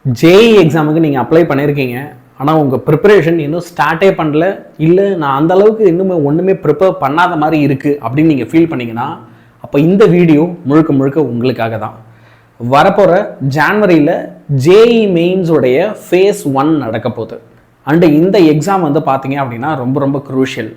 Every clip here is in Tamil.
ஜேஇ எக்ஸாமுக்கு நீங்கள் அப்ளை பண்ணியிருக்கீங்க, ஆனால் உங்கள் ப்ரிப்பரேஷன் இன்னும் ஸ்டார்ட்டே பண்ணல, இல்லை நான் அந்த அளவுக்கு இன்னுமே ஒன்றுமே ப்ரிப்பேர் பண்ணாத மாதிரி இருக்குது அப்படின்னு நீங்கள் ஃபீல் பண்ணிங்கன்னா, அப்போ இந்த வீடியோ முழுக்க முழுக்க உங்களுக்காக தான். வரப்போகிற ஜான்வரியில் ஜேஇ மெயின்ஸோடைய ஃபேஸ் 1 நடக்க போகுது. அண்டு இந்த எக்ஸாம் வந்து பார்த்தீங்க அப்படின்னா ரொம்ப ரொம்ப க்ரூஷியல்.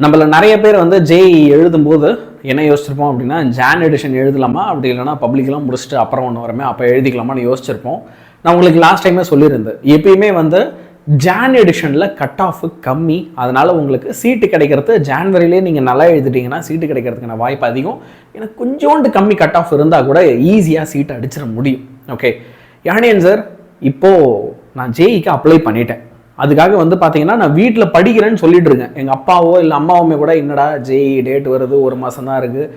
நம்மள நிறைய பேர் வந்து ஜேஇ எழுதும்போது என்ன யோசிச்சிருப்போம் அப்படின்னா, ஜான் எடிஷன் எழுதலாமா, அப்படி இல்லைனா பப்ளிக்லாம் முடிச்சுட்டு அப்புறம் ஒன்று வரமே அப்போ எழுதிக்கலாமான்னு யோசிச்சிருப்போம். நான் உங்களுக்கு லாஸ்ட் டைமே சொல்லியிருந்தேன், எப்பயுமே வந்து ஜான் எடிஷனில் கட் ஆஃப் கம்மி, அதனால் உங்களுக்கு சீட்டு கிடைக்கிறது ஜான்வரியிலே நீங்கள் நல்லா எழுதிட்டீங்கன்னா சீட்டு கிடைக்கிறதுக்கான வாய்ப்பு அதிகம். எனக்கு கொஞ்சோண்டு கம்மி கட் ஆஃப் இருந்தால் கூட ஈஸியாக சீட்டை அடிச்சிட முடியும். ஓகே யானியன் சார், இப்போது நான் ஜேஇக்கு அப்ளை பண்ணிட்டேன், அதுக்காக வந்து பார்த்தீங்கன்னா நான் வீட்டில் படிக்கிறேன்னு சொல்லிட்டு இருக்கேன். எங்கள் அப்பாவோ இல்லை அம்மாவுமே கூட என்னடா ஜேஇ டேட் வருது, ஒரு மாதம் தான் இருக்குது,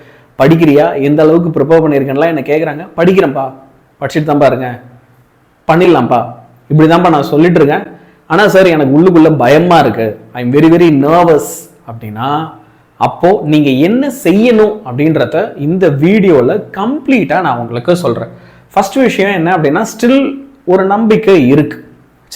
படிக்கிறியா, எந்த அளவுக்கு ப்ரிப்பேர் பண்ணியிருக்கேன்லாம் என்ன கேட்குறாங்க. படிக்கிறேன்ப்பா, படிச்சுட்டு தான்ப்பா இருக்கேன், பண்ணிடலாம்ப்பா, இப்படி தான்ப்பா நான் சொல்லிட்டு இருக்கேன். ஆனால் சார் எனக்கு உள்ளுக்குள்ளே பயமாக இருக்குது, I am very very nervous அப்படின்னா, அப்போது நீங்கள் என்ன செய்யணும் அப்படின்றத இந்த வீடியோவில் கம்ப்ளீட்டாக நான் உங்களுக்கு சொல்கிறேன். ஃபர்ஸ்ட் விஷயம் என்ன அப்படின்னா, ஸ்டில் ஒரு நம்பிக்கை இருக்குது,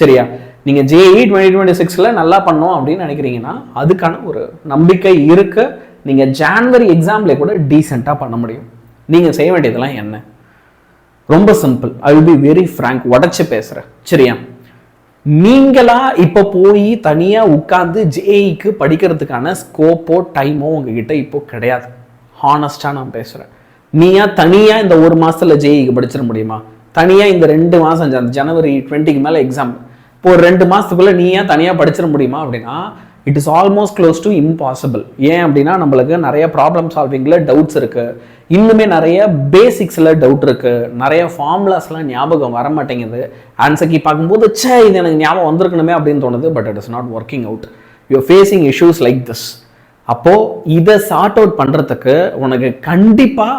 சரியா? நீங்கள் ஜேஇ 2026 நல்லா பண்ணோம் அப்படின்னு நினைக்கிறீங்கன்னா அதுக்கான ஒரு நம்பிக்கை இருக்கு. நீங்கள் ஜான்வரி எக்ஸாம்லேயே கூட டீசெண்டாக பண்ண முடியும். நீங்கள் செய்ய வேண்டியதெல்லாம் என்ன? ரொம்ப simple. I will be very frank, உடச்சி பேசுகிறேன், சரியா? நீங்களா இப்போ போய் தனியாக உட்காந்து ஜேஇக்கு படிக்கிறதுக்கான ஸ்கோப்போ டைமோ உங்ககிட்ட இப்போ கிடையாது. ஹானஸ்டாக நான் பேசுகிறேன். நீயா தனியாக இந்த ஒரு மாதத்தில் ஜேஇக்கு படிச்சிட முடியுமா? தனியாக இந்த 2 மாதம் ஜனவரி 20க்கு மேலே எக்ஸாம், இப்போ ஒரு 2 மாதத்துக்குள்ளே நீயா தனியாக படிச்சிட முடியுமா அப்படின்னா it is almost close to impossible. ஏன் அப்படின்னா நம்மளுக்கு நிறைய ப்ராப்ளம் சால்விங்கில் டவுட்ஸ் இருக்குது, இன்னுமே நிறைய பேசிக்ஸில் டவுட் இருக்குது, நிறைய ஃபார்முலாஸ்லாம் ஞாபகம் வர மாட்டேங்குது. ஆன்சர் பார்க்கும்போது இது எனக்கு ஞாபகம் வந்திருக்கணுமே அப்படின்னு தோணுது, but it is not working out. You are facing issues like this. அப்போது இதை சார்ட் அவுட் பண்ணுறதுக்கு உனக்கு கண்டிப்பாக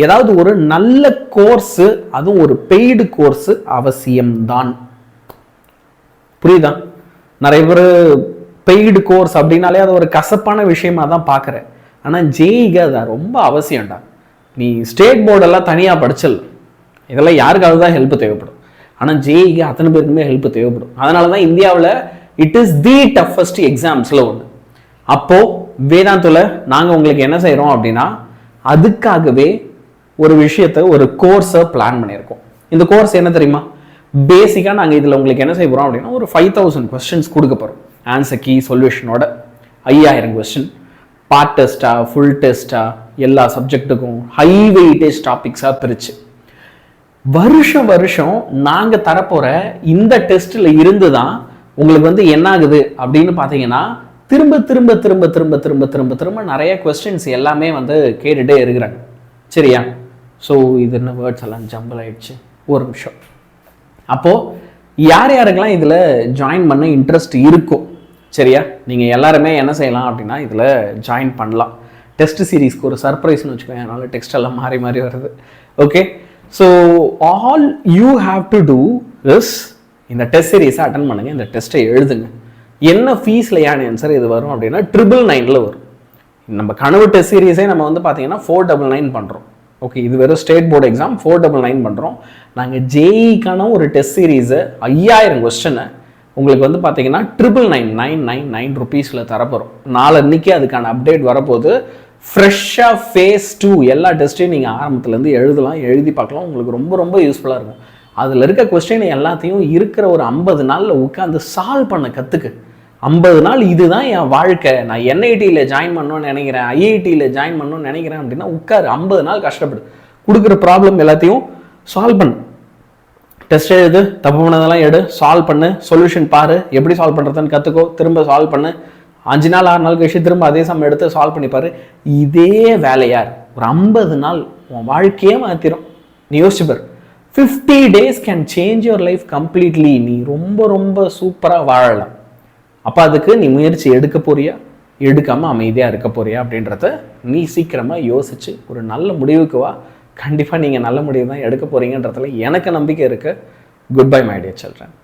ஏதாவது ஒரு நல்ல கோர்ஸு, அதுவும் ஒரு பெய்டு கோர்ஸு அவசியம்தான். புரியுதா? நிறைய பேர் பெய்டு கோர்ஸ் அப்படின்னாலே அது ஒரு கசப்பான விஷயமா தான் பார்க்குறேன். ஆனால் ஜேஇக்கு அது ரொம்ப அவசியம்டா. நீ ஸ்டேட் போர்டெல்லாம் தனியாக படிச்சல், இதெல்லாம் யாருக்காவது தான் ஹெல்ப் தேவைப்படும். ஆனால் ஜேஇக்கு அத்தனை பேருக்குமே ஹெல்ப் தேவைப்படும். அதனால தான் இந்தியாவில் இட் இஸ் தி டஃபஸ்ட் எக்ஸாம்ஸில் ஒன்று. அப்போது வேதாந்தில் நாங்கள் உங்களுக்கு என்ன செய்கிறோம் அப்படின்னா, அதுக்காகவே ஒரு விஷயத்தை, ஒரு கோர்ஸை பிளான் பண்ணியிருக்கோம். இந்த கோர்ஸ் என்ன தெரியுமா? பேசிக்காக நாங்கள் இதில் உங்களுக்கு என்ன செய்ய போகிறோம் அப்படின்னா, ஒரு 5000 கொஸ்டின்ஸ் கொடுக்க போகிறோம். ஆன்சர் கீ சொல்யூஷனோட 5000 கொஸ்டின், பார்ட் டெஸ்ட்டா, ஃபுல் டெஸ்ட்டா, எல்லா சப்ஜெக்ட்டுக்கும் ஹை வெயிட்டேஜ் டாபிக்ஸாக பிரித்து வருஷம் வருஷம் நாங்கள் தரப்போகிற இந்த டெஸ்ட்டில் இருந்து தான் உங்களுக்கு வந்து என்ன ஆகுது அப்படின்னு பார்த்தீங்கன்னா, திரும்ப திரும்ப திரும்ப திரும்ப திரும்ப திரும்ப திரும்ப நிறைய கொஸ்டின்ஸ் எல்லாமே வந்து கேட்டுகிட்டே இருக்கிறாங்க, சரியா? ஸோ இது என்ன வேர்ட்ஸ் எல்லாம் ஜம்பிள் ஆயிடுச்சு, ஒரு நிமிஷம். அப்போது யார் யாருக்கெல்லாம் இதில் ஜாயின் பண்ண இன்ட்ரெஸ்ட் இருக்கும், சரியா? நீங்கள் எல்லாருமே என்ன செய்யலாம் அப்படின்னா இதில் ஜாயின் பண்ணலாம். டெஸ்ட் சீரீஸ்க்கு ஒரு சர்ப்ரைஸ்னு வச்சுக்கோங்க, அதனால் டெக்ஸ்ட் எல்லாம் மாறி மாறி வருது. Okay, so all you have to do is இந்த டெஸ்ட் சீரீஸை அட்டன் பண்ணுங்கள், இந்த டெஸ்ட்டை எழுதுங்க. என்ன ஃபீஸில் ஆன்சர் இது வரும் அப்படின்னா 999 வரும். நம்ம கனவு டெஸ்ட் சீரீஸே நம்ம வந்து பார்த்தீங்கன்னா 499 பண்ணுறோம். ஓகே, இது வெறும் ஸ்டேட் போர்டு எக்ஸாம் 499 பண்ணுறோம். நாங்கள் ஜேஇக்கான ஒரு டெஸ்ட் சீரீஸை 5000 கொஸ்டினை உங்களுக்கு வந்து பார்த்தீங்கன்னா 999 ருபீஸில் தரப்போகிறோம். நாளன்னைக்கு அதுக்கான அப்டேட் வரப்போது. ஃப்ரெஷ்ஷாக ஃபேஸ் 2 எல்லா டெஸ்ட்டையும் நீங்கள் ஆரம்பத்துலேருந்து எழுதலாம், எழுதி பார்க்கலாம். உங்களுக்கு ரொம்ப ரொம்ப யூஸ்ஃபுல்லாக இருக்கும். அதில் இருக்க கொஸ்டின் எல்லாத்தையும் இருக்கிற ஒரு 50 நாளில் உட்காந்து சால்வ் பண்ண கற்றுக்கு. 50 நாள் இதுதான் என் வாழ்க்கை, நான் என்ஐடியில் ஜாயின் பண்ணணும்னு நினைக்கிறேன், ஐஐடியில் ஜாயின் பண்ணணும்னு நினைக்கிறேன் அப்படின்னா உட்காரு, 50 நாள் கஷ்டப்படு, கொடுக்குற ப்ராப்ளம் எல்லாத்தையும் சால்வ் பண்ணு. டெஸ்ட் எழுது, தப்பு பண்ணதெல்லாம் எடு, சால்வ் பண்ணு, சொல்யூஷன் பாரு, எப்படி சால்வ் பண்ணுறதுன்னு கற்றுக்கோ, திரும்ப சால்வ் பண்ணு. 5 நாள் 6 நாள் கழிச்சு திரும்ப அதே சம் எடுத்து சால்வ் பண்ணி பாரு. இதே வேலையார் ஒரு 50 நாள் உன் வாழ்க்கையே மாற்றிடும். நீ யோசிச்சு பாரு, 50 days can change your life completely. நீ ரொம்ப ரொம்ப சூப்பராக வாழலாம். அப்போ அதுக்கு நீ முயற்சி எடுக்க போறியா, எடுக்காமல் அமைதியாக இருக்க போறியா அப்படின்றத நீ சீக்கிரமாக யோசிச்சு ஒரு நல்ல முடிவுக்கு வா. கண்டிப்பாக நீங்கள் நல்ல முடிவு தான் எடுக்க போகிறீங்கன்றதுல எனக்கு நம்பிக்கை இருக்குது. Good bye my dear children.